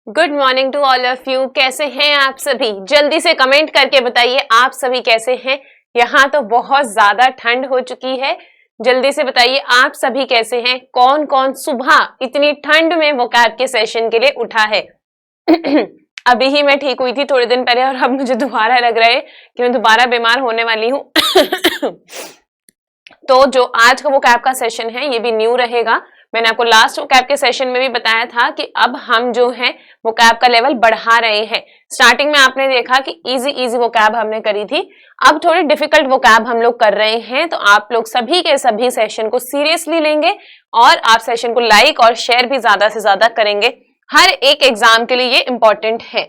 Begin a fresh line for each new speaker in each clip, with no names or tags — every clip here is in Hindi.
Good morning to all of you. कैसे हैं आप सभी? जल्दी से कमेंट करके बताइए आप सभी कैसे हैं। यहाँ तो बहुत ज्यादा ठंड हो चुकी है। जल्दी से बताइए आप सभी कैसे हैं। कौन कौन सुबह इतनी ठंड में वोकैब के सेशन के लिए उठा है? अभी ही मैं ठीक हुई थी थोड़े दिन पहले और अब मुझे दोबारा लग रहा है कि मैं दोबारा बीमार होने वाली हूँ। तो जो आज का वोकैब का सेशन है ये भी न्यू रहेगा। मैंने आपको लास्ट वोकैब के सेशन में भी बताया था कि अब हम जो है वोकैब का लेवल बढ़ा रहे हैं। स्टार्टिंग में आपने देखा कि इजी वोकैब हमने करी थी, अब थोड़ी डिफिकल्ट वोकैब हम लोग कर रहे हैं। तो आप लोग सभी के सभी सेशन को सीरियसली लेंगे और आप सेशन को लाइक और शेयर भी ज्यादा से ज्यादा करेंगे। हर एक एग्जाम के लिए ये इंपॉर्टेंट है।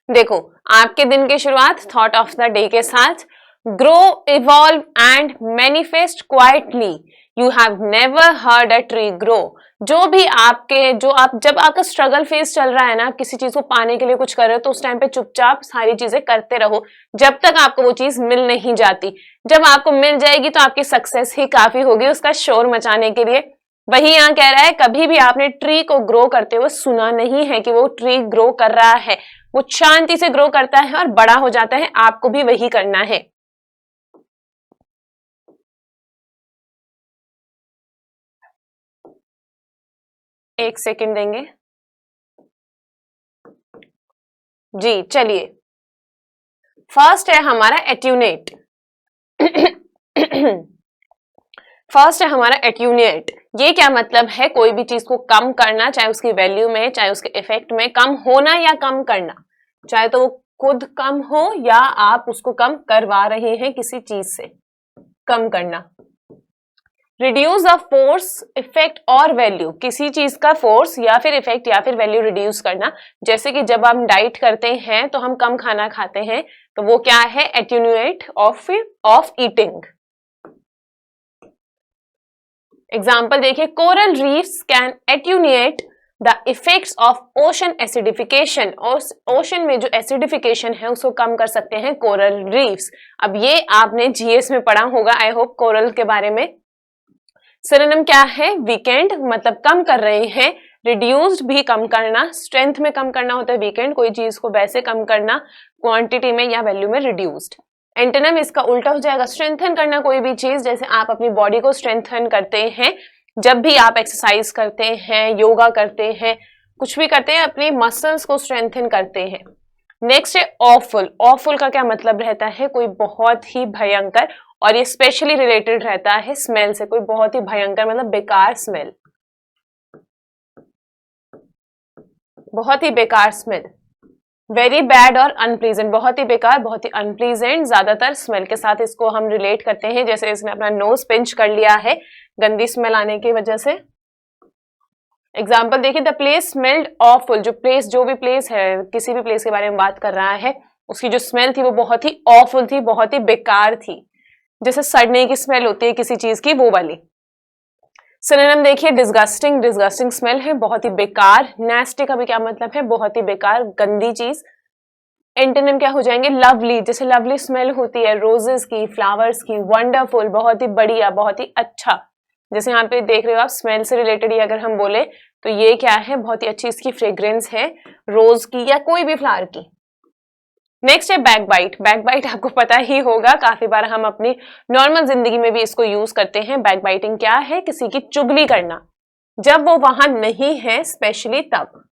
देखो, आपके दिन की शुरुआत थॉट ऑफ द डे के साथ, grow evolve and manifest quietly, you have never heard a tree grow. जो भी आपके जब आपका स्ट्रगल फेज चल रहा है ना, किसी चीज को पाने के लिए कुछ कर रहे हो, तो उस टाइम पे चुपचाप सारी चीजें करते रहो जब तक आपको वो चीज मिल नहीं जाती। जब आपको मिल जाएगी तो आपकी सक्सेस ही काफी होगी उसका शोर मचाने के लिए। वही यहाँ कह रहा है, कभी भी आपने ट्री को ग्रो करते हुए सुना नहीं है कि वो ट्री ग्रो कर रहा है। वो शांति से ग्रो करता है और बड़ा हो जाता है। आपको भी वही करना है। एक सेकंड देंगे जी। चलिए, फर्स्ट है हमारा एट्यूनेट। फर्स्ट है हमारा एट्यूनेट। ये क्या मतलब है? कोई भी चीज को कम करना, चाहे उसकी वैल्यू में, चाहे उसके इफेक्ट में, कम होना या कम करना, चाहे तो वो खुद कम हो या आप उसको कम करवा रहे हैं किसी चीज से, कम करना। रिड्यूस द फोर्स, इफेक्ट और वैल्यू, किसी चीज का फोर्स या फिर इफेक्ट या फिर वैल्यू रिड्यूस करना। जैसे कि जब हम डाइट करते हैं तो हम कम खाना खाते हैं, तो वो क्या है? Attenuate of eating. एग्जाम्पल देखिए, coral reefs can attenuate the effects of ocean acidification. और ओशन में जो एसिडिफिकेशन है उसको कम कर सकते हैं कोरल रीफ्स। अब ये आपने जीएस में पढ़ा होगा आई होप कोरल के बारे में। सिनोनिम क्या है? वीकेंड मतलब कम कर रहे हैं, रिड्यूस्ड भी कम करना, स्ट्रेंथ में कम करना होता है वीकेंड, कोई चीज को वैसे कम करना, क्वांटिटी में या वैल्यू में रिड्यूस्ड। एंटोनिम इसका उल्टा हो जाएगा, स्ट्रेंथन करना कोई भी चीज। जैसे आप अपनी बॉडी को स्ट्रेंथन करते हैं जब भी आप एक्सरसाइज करते हैं, योगा करते हैं, कुछ भी करते हैं, अपने मसल्स को स्ट्रेंथन करते हैं। नेक्स्ट है ऑफुल। ऑफुल का क्या मतलब रहता है? कोई बहुत ही भयंकर, और ये स्पेशली रिलेटेड रहता है स्मेल से। कोई बहुत ही भयंकर मतलब बेकार स्मेल, बहुत ही बेकार स्मेल। वेरी बैड और अनप्लीजेंट, बहुत ही बेकार, बहुत ही अनप्लीजेंट, ज्यादातर स्मेल के साथ इसको हम रिलेट करते हैं। जैसे इसने अपना नोज पिंच कर लिया है गंदी स्मेल आने की वजह से। एग्जाम्पल देखिए, द प्लेस स्मेल्ड ऑफुल। जो भी प्लेस है, किसी भी प्लेस के बारे में बात कर रहा है, उसकी जो स्मेल थी वो बहुत ही ऑफुल थी, बहुत ही बेकार थी। जैसे सड़ने की स्मेल होती है किसी चीज की, वो वाली। सिनोनिम देखिए, डिस्गस्टिंग, डिस्गस्टिंग स्मेल है, बहुत ही बेकार। नेस्टी का भी क्या मतलब है? बहुत ही बेकार, गंदी चीज। एंटोनिम क्या हो जाएंगे? लवली, जैसे लवली स्मेल होती है रोजेस की, फ्लावर्स की। वंडरफुल, बहुत ही बढ़िया, बहुत ही अच्छा। जैसे यहाँ पे देख रहे हो आप, स्मेल से रिलेटेड ही अगर हम बोले तो ये क्या है? बहुत ही अच्छी इसकी फ्रेग्रेंस है रोज की या कोई भी फ्लावर की। नेक्स्ट है बैकबाइट। बैकबाइट आपको पता ही होगा, काफी बार हम अपनी नॉर्मल जिंदगी में भी इसको यूज करते हैं। बैकबाइटिंग क्या है? किसी की चुगली करना जब वो वहां नहीं है, स्पेशली तब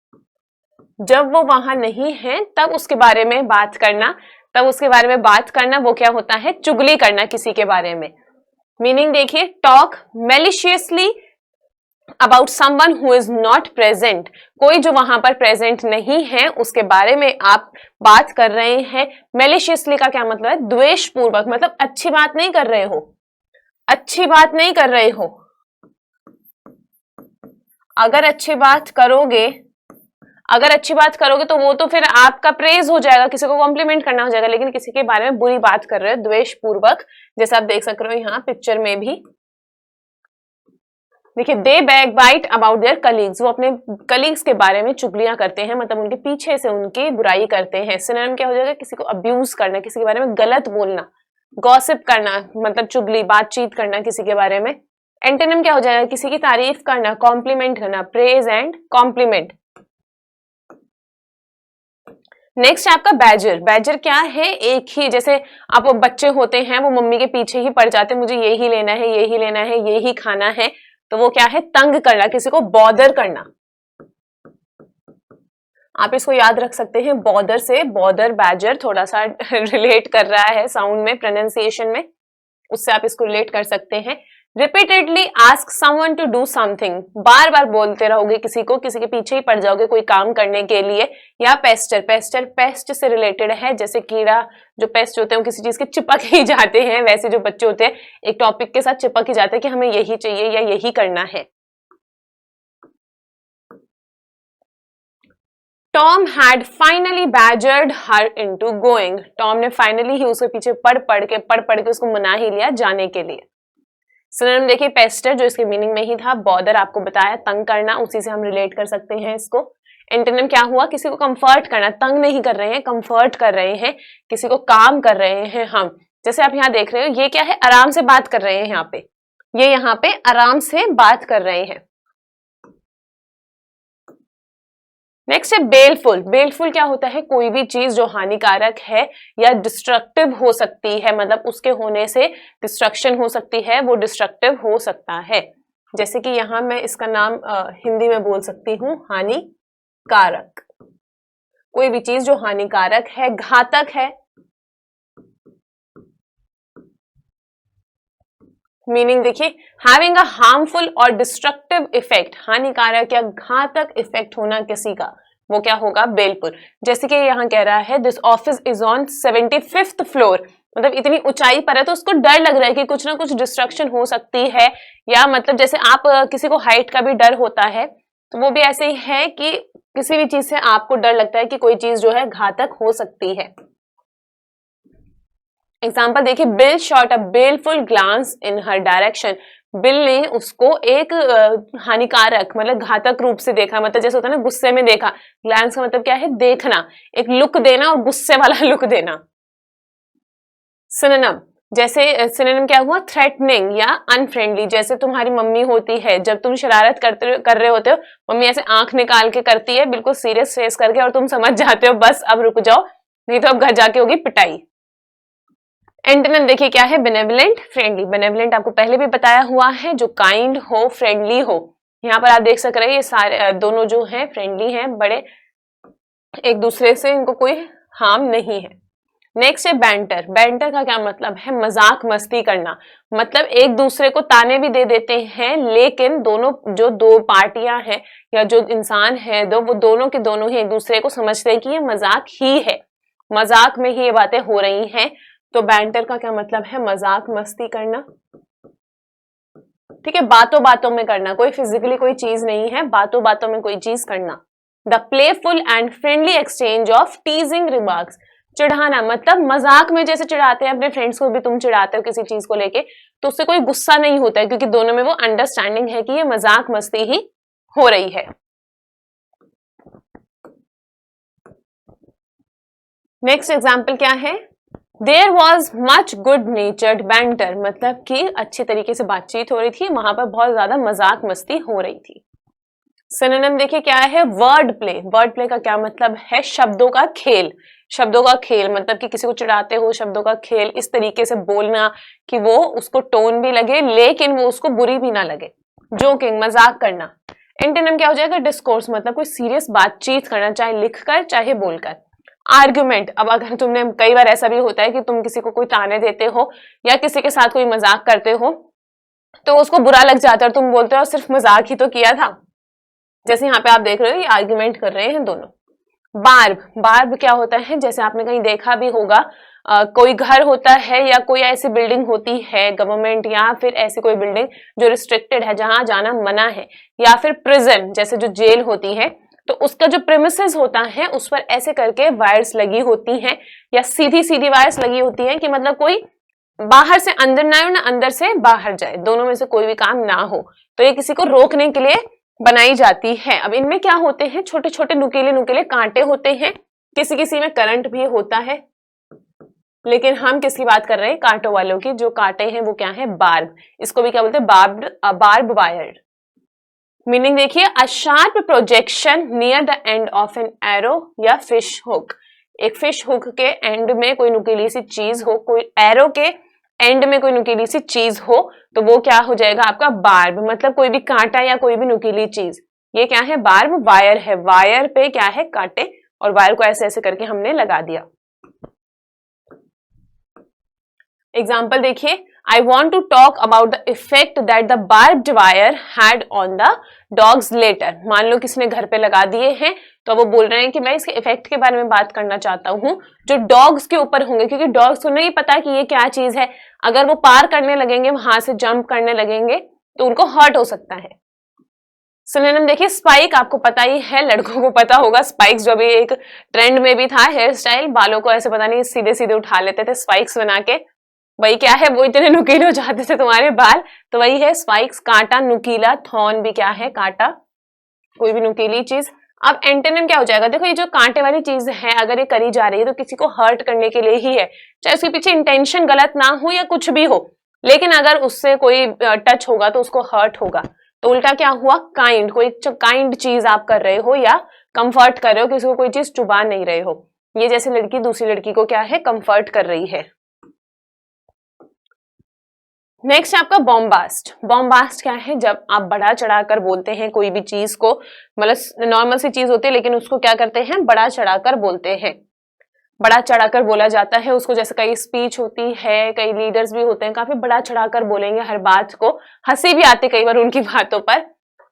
जब वो वहां नहीं है तब उसके बारे में बात करना। तब उसके बारे में बात करना वो क्या होता है? चुगली करना किसी के बारे में। मीनिंग देखिए, talk maliciously about someone who is not present. कोई जो वहां पर प्रेजेंट नहीं है उसके बारे में आप बात कर रहे हैं। मैलिशियसली का क्या मतलब है? द्वेषपूर्वक, मतलब अच्छी बात नहीं कर रहे हो, अच्छी बात नहीं कर रहे हो। अगर अच्छी बात करोगे तो वो तो फिर आपका प्रेज हो जाएगा, किसी को कॉम्प्लीमेंट करना हो जाएगा। लेकिन किसी के बारे में बुरी बात कर रहे हो द्वेषपूर्वक, जैसे आप देख सक रहे हो यहाँ पिक्चर में भी। देखिए, दे बैकबाइट अबाउट देयर कलीग्स। वो अपने कलीग्स के बारे में चुगलियां करते हैं, मतलब उनके पीछे से उनकी बुराई करते हैं। सिनोनिम क्या हो जाएगा? किसी को अब्यूज करना, किसी के बारे में गलत बोलना, गॉसिप करना, मतलब चुगली, बातचीत करना किसी के बारे में। एंटोनिम क्या हो जाएगा? किसी की तारीफ करना, कॉम्प्लीमेंट करना, प्रेज एंड कॉम्प्लीमेंट। नेक्स्ट है आपका बैजर। बैजर क्या है? एक ही, जैसे आप बच्चे होते हैं वो मम्मी के पीछे ही पड़ जाते हैं, मुझे यही लेना है, यही लेना है, यही खाना है, तो वो क्या है? तंग करना, किसी को बॉदर करना। आप इसको याद रख सकते हैं, बॉदर से बॉदर बैजर थोड़ा सा रिलेट कर रहा है साउंड में, प्रोनाउंसिएशन में, उससे आप इसको रिलेट कर सकते हैं। Repeatedly ask someone to do something, बार बार बोलते रहोगे किसी को, किसी के पीछे ही पड़ जाओगे कोई काम करने के लिए। या पेस्टर, पेस्टर पेस्ट से रिलेटेड है, जैसे कीड़ा, जो पेस्ट होते हैं वो किसी चीज के चिपक ही जाते हैं, वैसे जो बच्चे होते हैं एक टॉपिक के साथ चिपक ही जाते हैं कि हमें यही चाहिए या यही करना है। Tom had finally badgered her into going, Tom ने फाइनली ही उसके पीछे पढ़ पढ़ के उसको मना ही लिया जाने के लिए। सिनोनिम देखिए, पेस्टर जो इसके मीनिंग में ही था, बॉदर आपको बताया तंग करना, उसी से हम रिलेट कर सकते हैं इसको। एंटोनिम क्या हुआ? किसी को कंफर्ट करना, तंग नहीं कर रहे हैं, कंफर्ट कर रहे हैं, किसी को काम कर रहे हैं हम। जैसे आप यहाँ देख रहे हो, ये क्या है? आराम से बात कर रहे हैं यहाँ पे, ये यहाँ पे आराम से बात कर रहे हैं। नेक्स्ट है बेलफुल। बेलफुल क्या होता है? कोई भी चीज जो हानिकारक है या डिस्ट्रक्टिव हो सकती है, मतलब उसके होने से डिस्ट्रक्शन हो सकती है, वो डिस्ट्रक्टिव हो सकता है। जैसे कि यहां मैं इसका नाम हिंदी में बोल सकती हूँ, हानिकारक। कोई भी चीज जो हानिकारक है, घातक है, मीनिंग देखिए, हैविंग अ हार्मफुल और डिस्ट्रक्टिव इफेक्ट, हानिकारक या घातक इफेक्ट होना किसी का, वो क्या होगा? बेलफुल। जैसे कि यहाँ कह रहा है this office is on 75th floor, मतलब इतनी ऊंचाई पर है तो उसको डर लग रहा है कि कुछ ना कुछ डिस्ट्रक्शन हो सकती है। या मतलब जैसे आप किसी को हाइट का भी डर होता है, तो वो भी ऐसे ही है कि किसी भी चीज से आपको डर लगता है कि कोई चीज जो है घातक हो सकती है। एग्जाम्पल देखिए, Bill shot a baleful glance in her direction, Bill ने उसको एक हानिकारक मतलब घातक रूप से देखा, मतलब जैसे होता है ना गुस्से में देखा, ग्लांस का मतलब क्या है? देखना, एक लुक देना और गुस्से वाला लुक देना। सिनोनिम, जैसे सिनोनिम क्या हुआ? थ्रेटनिंग या अनफ्रेंडली। जैसे तुम्हारी मम्मी होती है, जब तुम शरारत कर रहे होते हो, मम्मी ऐसे आंख निकाल के करती है बिल्कुल सीरियस फेस करके, और तुम समझ जाते हो बस अब रुक जाओ, नहीं तो अब घर जाके होगी पिटाई। एंटोनिम देखिए क्या है? Benevolent, friendly. बेनेवलेंट आपको पहले भी बताया हुआ है, जो काइंड हो, फ्रेंडली हो। यहाँ पर आप देख सक रहे हैं ये सारे दोनों जो हैं फ्रेंडली हैं, बड़े एक दूसरे से, इनको कोई हार्म नहीं है। नेक्स्ट है बैंटर। बैंटर का क्या मतलब है? मजाक मस्ती करना, मतलब एक दूसरे को ताने भी दे देते हैं, लेकिन दोनों जो दो पार्टियां हैं या जो इंसान है वो दोनों के दोनों ही एक दूसरे को समझते हैं कि ये मजाक ही है, मजाक में ही ये बातें हो रही हैं। तो बैंटर का क्या मतलब है? मजाक मस्ती करना, ठीक है, बातों बातों में करना, कोई फिजिकली कोई चीज नहीं है, बातों बातों में कोई चीज करना। The playful and friendly exchange of teasing remarks, चिढ़ाना, मतलब मजाक में जैसे चिढ़ाते हैं अपने फ्रेंड्स को भी तुम चिढ़ाते हो किसी चीज को लेके, तो उससे कोई गुस्सा नहीं होता है, क्योंकि दोनों में वो अंडरस्टैंडिंग है कि ये मजाक मस्ती ही हो रही है। नेक्स्ट एग्जाम्पल क्या है? There was much good natured banter, मतलब कि अच्छे तरीके से बातचीत हो रही थी, वहां पर बहुत ज्यादा मजाक मस्ती हो रही थी। सिनोनिम देखिए क्या है? Word play. वर्ड प्ले का क्या मतलब है? शब्दों का खेल। शब्दों का खेल मतलब कि किसी को चिढ़ाते हो, शब्दों का खेल, इस तरीके से बोलना कि वो उसको टोन भी लगे लेकिन वो उसको बुरी भी ना लगे। जोकिंग, मजाक करना। एंटोनिम क्या हो जाएगा? डिस्कोर्स, मतलब कोई सीरियस बातचीत करना, चाहे लिखकर चाहे बोलकर। आर्ग्यूमेंट, अब अगर तुमने, कई बार ऐसा भी होता है कि तुम किसी को कोई ताने देते हो या किसी के साथ कोई मजाक करते हो तो उसको बुरा लग जाता है और तुम बोलते हो सिर्फ मजाक ही तो किया था। जैसे यहाँ पे आप देख रहे हो ये आर्ग्यूमेंट कर रहे हैं दोनों। बार्ब, बार्ब क्या होता है? जैसे आपने कहीं देखा भी होगा, कोई घर होता है या कोई ऐसी बिल्डिंग होती है गवर्नमेंट, या फिर ऐसी कोई बिल्डिंग जो रिस्ट्रिक्टेड है, जहां जाना मना है, या फिर प्रिजन जैसे जो जेल होती है, तो उसका जो प्रेमिसेस होता है उस पर ऐसे करके वायर्स लगी होती हैं या सीधी सीधी वायर्स लगी होती हैं कि मतलब कोई बाहर से अंदर ना आए ना अंदर से बाहर जाए, दोनों में से कोई भी काम ना हो, तो ये किसी को रोकने के लिए बनाई जाती है। अब इनमें क्या होते हैं? छोटे छोटे नुकीले नुकीले कांटे होते हैं, किसी किसी में करंट भी होता है, लेकिन हम किसकी बात कर रहे हैं? कांटों वालों की। जो कांटे हैं वो क्या है? बार्ब। इसको भी क्या बोलते हैं? Barb wire. मीनिंग देखिए, a sharp projection near the end of an arrow या फिश हुक, एक फिश हुक के एंड में कोई नुकीली सी चीज हो, कोई एरो के एंड में कोई नुकीली सी चीज हो, तो वो क्या हो जाएगा आपका बार्ब, मतलब कोई भी कांटा या कोई भी नुकीली चीज। ये क्या है, बार्ब वायर है, वायर पे क्या है, कांटे, और वायर को ऐसे ऐसे करके हमने लगा दिया। एग्जाम्पल देखिए, I want to talk about the effect that the barbed wire had on the dogs later। मान लो किसी ने घर पे लगा दिए हैं, तो वो बोल रहे हैं कि मैं इसके इफेक्ट के बारे में बात करना चाहता हूँ जो डॉग्स के ऊपर होंगे, क्योंकि डॉग्स को नहीं पता कि ये क्या चीज है। अगर वो पार करने लगेंगे, वहां से जंप करने लगेंगे, तो उनको हर्ट हो सकता है। सिनोनिम देखिए, स्पाइक आपको पता ही है, लड़कों को पता होगा, स्पाइक्स जो अभी एक ट्रेंड में भी था, हेयर स्टाइल, बालों को ऐसे पता नहीं सीधे सीधे उठा लेते थे स्पाइक्स बना के, वही क्या है, वो इतने नुकीले हो जाते थे तुम्हारे बाल, तो वही है स्पाइक्स, कांटा, नुकीला, थॉर्न भी क्या है, कांटा, कोई भी नुकीली चीज। अब एंटोनिम क्या हो जाएगा, देखो ये जो कांटे वाली चीज है अगर ये करी जा रही है तो किसी को हर्ट करने के लिए ही है, चाहे उसके पीछे इंटेंशन गलत ना हो या कुछ भी हो, लेकिन अगर उससे कोई टच होगा तो उसको हर्ट होगा। तो उल्टा क्या हुआ, काइंड, कोई काइंड चीज आप कर रहे हो या कंफर्ट कर रहे हो, किसी को कोई चीज चुबा नहीं रहे हो। ये जैसे लड़की दूसरी लड़की को क्या है, कंफर्ट कर रही है। नेक्स्ट आपका बॉम्बास्ट। बॉम्बास्ट क्या है, जब आप बढ़ा चढ़ाकर बोलते हैं कोई भी चीज को, मतलब नॉर्मल सी चीज होती है लेकिन उसको क्या करते हैं, बड़ा चढ़ाकर बोलते हैं, बड़ा चढ़ाकर बोला जाता है उसको। जैसे कई स्पीच होती है, कई लीडर्स भी होते हैं, काफी बड़ा चढ़ाकर बोलेंगे हर बात को, हंसी भी आती कई बार उनकी बातों पर,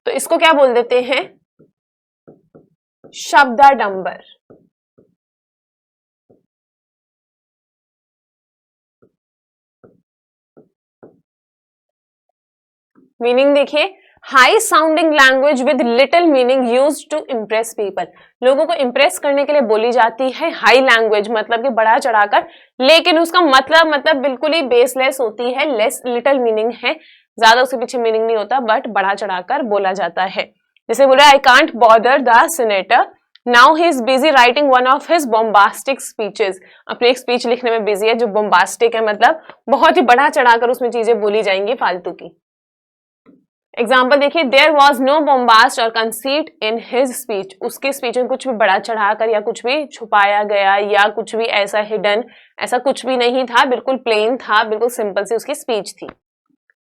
तो इसको क्या बोल देते हैं, शब्दाडंबर। मीनिंग देखिए, high sounding language with little meaning used to impress people. लोगों को इम्प्रेस करने के लिए बोली जाती है हाई लैंग्वेज, मतलब कि बड़ा चढ़ाकर, लेकिन उसका मतलब बिल्कुल ही बेसलेस होती है, लेस लिटिल मीनिंग है, ज्यादा उसके पीछे मीनिंग नहीं होता, बट बड़ा चढ़ाकर बोला जाता है। जैसे बोला, I can't bother the senator, now he is busy writing one of his bombastic speeches. अपनी एक स्पीच लिखने में बिजी है जो बॉम्बास्टिक है, मतलब बहुत ही बड़ा चढ़ाकर उसमें चीजें बोली जाएंगी फालतू की। एग्जाम्पल देखिए, देयर वॉज नो बॉम्बास्ट और कंसीट इन हिज स्पीच। उसकी स्पीच में कुछ भी बड़ा चढ़ाकर या कुछ भी छुपाया गया या कुछ भी ऐसा हिडन, ऐसा कुछ भी नहीं था, बिल्कुल प्लेन था, बिल्कुल सिंपल सी उसकी स्पीच थी।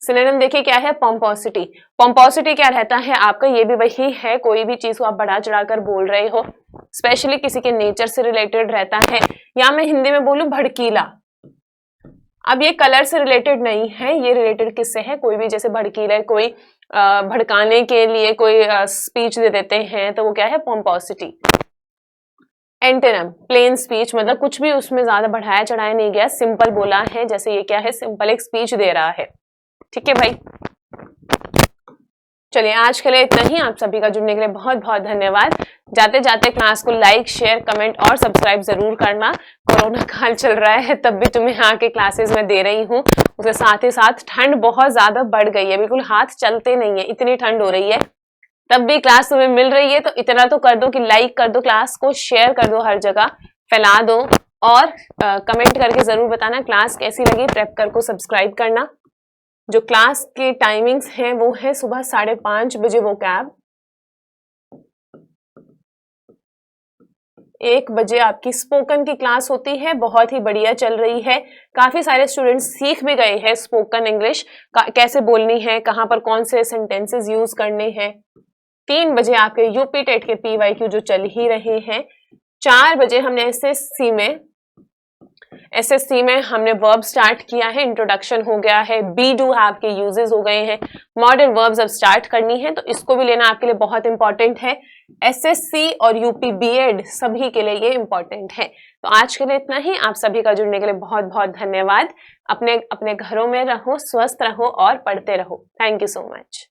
सिनोनिम देखिए क्या है, पोम्पोसिटी। पोम्पोसिटी क्या रहता है आपका, ये भी वही है, कोई भी चीज को आप बढ़ा चढ़ाकर बोल रहे हो, स्पेशली किसी के नेचर से रिलेटेड रहता है, या मैं हिंदी में बोलूं भड़कीला। अब ये कलर से रिलेटेड नहीं है, ये रिलेटेड किससे है, कोई भी जैसे भड़कीला, कोई भड़काने के लिए कोई स्पीच दे देते हैं, तो वो क्या है, पोम्पोसिटी। एंटोनिम प्लेन स्पीच, मतलब कुछ भी उसमें ज्यादा बढ़ाया चढ़ाया नहीं गया, सिंपल बोला है, जैसे ये क्या है, सिंपल एक स्पीच दे रहा है। ठीक है भाई, चलिए आज के लिए इतना ही। आप सभी का जुड़ने के लिए बहुत बहुत धन्यवाद। जाते जाते क्लास को लाइक, शेयर, कमेंट और सब्सक्राइब जरूर करना। कोरोना काल चल रहा है, तब भी तुम्हें यहाँ के क्लासेस में दे रही हूँ, उसके साथ ही साथ ठंड बहुत ज्यादा बढ़ गई है, बिल्कुल हाथ चलते नहीं है, इतनी ठंड हो रही है, तब भी क्लास तुम्हें मिल रही है, तो इतना तो कर दो कि लाइक कर दो, क्लास को शेयर कर दो, हर जगह फैला दो, और कमेंट करके जरूर बताना क्लास कैसी लगी। प्रेप कर को सब्सक्राइब करना। जो क्लास के टाइमिंग्स हैं वो है सुबह 5:30 बजे वो कैब, 1 बजे आपकी स्पोकन की क्लास होती है, बहुत ही बढ़िया चल रही है, काफी सारे स्टूडेंट्स सीख भी गए हैं स्पोकन इंग्लिश कैसे बोलनी है, कहाँ पर कौन से सेंटेंसेस यूज करने हैं। 3 बजे आपके यूपी टेट के PYQ जो चल ही रहे हैं। 4 बजे हमने SSC में हमने वर्ब स्टार्ट किया है, इंट्रोडक्शन हो गया है, बी डू हैव के यूजेस हो गए हैं, मॉडर्न वर्ब्स अब स्टार्ट करनी है, तो इसको भी लेना आपके लिए बहुत इंपॉर्टेंट है। SSC और UP BEd सभी के लिए ये इंपॉर्टेंट है। तो आज के लिए इतना ही। आप सभी का जुड़ने के लिए बहुत बहुत धन्यवाद। अपने घरों में रहो, स्वस्थ रहो और पढ़ते रहो। Thank you so much.